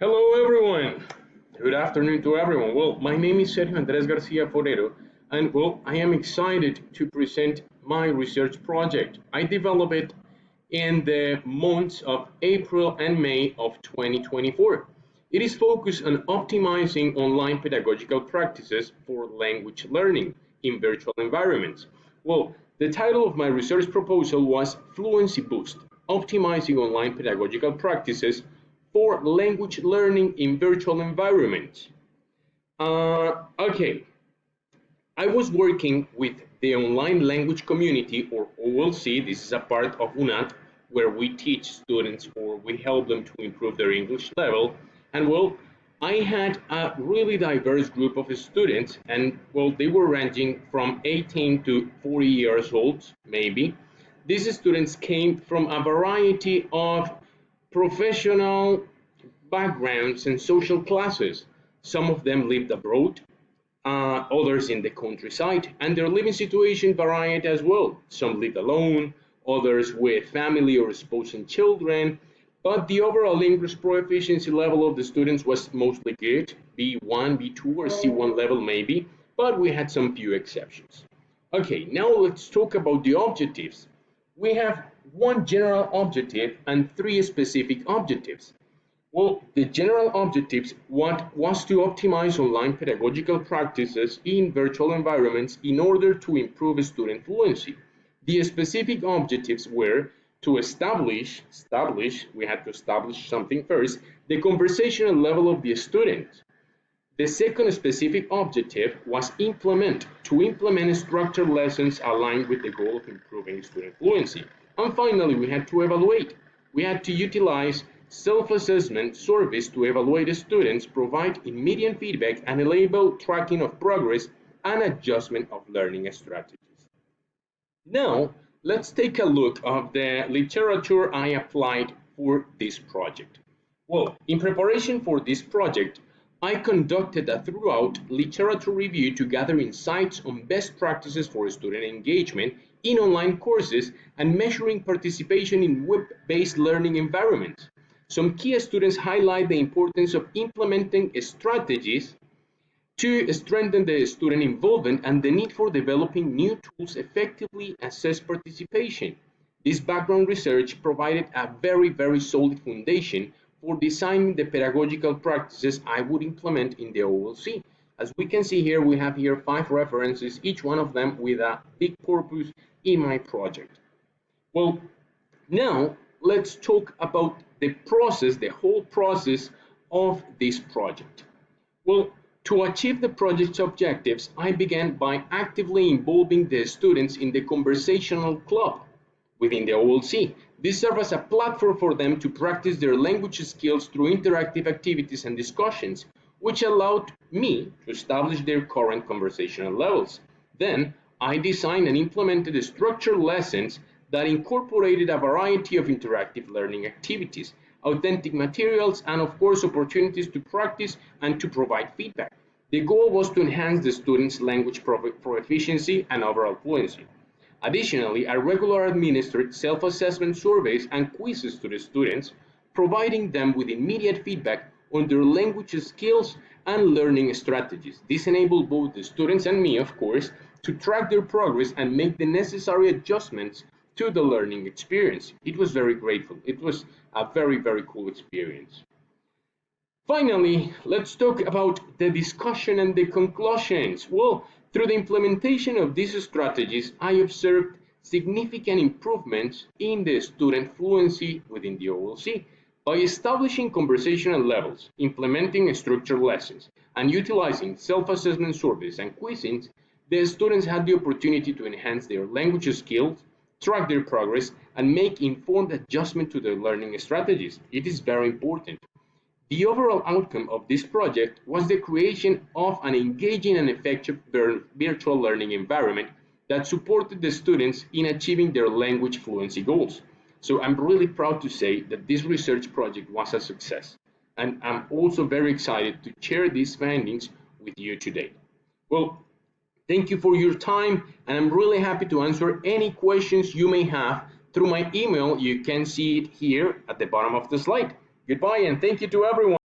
Hello everyone. Good afternoon to everyone. Well, my name is Sergio Garcia RPP, and I am excited to present my research project. I developed it in the months of April and May of 2024. It is focused on optimizing online pedagogical practices for language learning in virtual environments. The title of my research proposal was Fluency Boost: Optimizing Online Pedagogical Practices for language learning in virtual environments. Okay, I was working with the online language community, or OLC. This is a part of UNAT where we teach students or we help them to improve their English level. And I had a really diverse group of students, and they were ranging from 18 to 40 years old, maybe. These students came from a variety of professional backgrounds and social classes. Some of them lived abroad, others in the countryside, and their living situation varied as well. Some lived alone, others with family or spouse children, but the overall English proficiency level of the students was mostly good, B1, B2, or C1 level maybe, but we had some few exceptions. Okay, now let's talk about the objectives. We have one general objective and three specific objectives. The general objectives was to optimize online pedagogical practices in virtual environments in order to improve student fluency. The specific objectives were to establish, we had to establish something first, the conversational level of the student. The second specific objective was to implement structured lessons aligned with the goal of improving student fluency. And finally, we had to evaluate. We had to utilize self-assessment surveys to evaluate students, provide immediate feedback, and enable tracking of progress and adjustment of learning strategies. Now, let's take a look at the literature I applied for this project. In preparation for this project, I conducted a thorough literature review to gather insights on best practices for student engagement in online courses and measuring participation in web-based learning environments. Some key students highlight the importance of implementing strategies to strengthen the student involvement and the need for developing new tools effectively assess participation. This background research provided a very solid foundation for designing the pedagogical practices I would implement in the OLC. As we can see here, we have here 5 references, each one of them with a big purpose in my project. Now let's talk about the whole process of this project. To achieve the project's objectives, I began by actively involving the students in the conversational club within the OLC. This served as a platform for them to practice their language skills through interactive activities and discussions, which allowed me to establish their current conversational levels. Then, I designed and implemented structured lessons that incorporated a variety of interactive learning activities, authentic materials, and of course opportunities to practice and to provide feedback. The goal was to enhance the students' language proficiency and overall fluency. Additionally, I regularly administered self-assessment surveys and quizzes to the students, providing them with immediate feedback on their language skills and learning strategies. This enabled both the students and me, of course, to track their progress and make the necessary adjustments to the learning experience. It was very grateful. It was a very cool experience. Finally, let's talk about the discussion and the conclusions. Through the implementation of these strategies, I observed significant improvements in the student fluency within the OLC. By establishing conversational levels, implementing structured lessons, and utilizing self-assessment surveys and quizzes, the students had the opportunity to enhance their language skills, track their progress, and make informed adjustment to their learning strategies. It is very important. The overall outcome of this project was the creation of an engaging and effective virtual learning environment that supported the students in achieving their language fluency goals. So I'm really proud to say that this research project was a success, and I'm also very excited to share these findings with you today. Thank you for your time, and I'm really happy to answer any questions you may have through my email. You can see it here at the bottom of the slide. Goodbye, and thank you to everyone.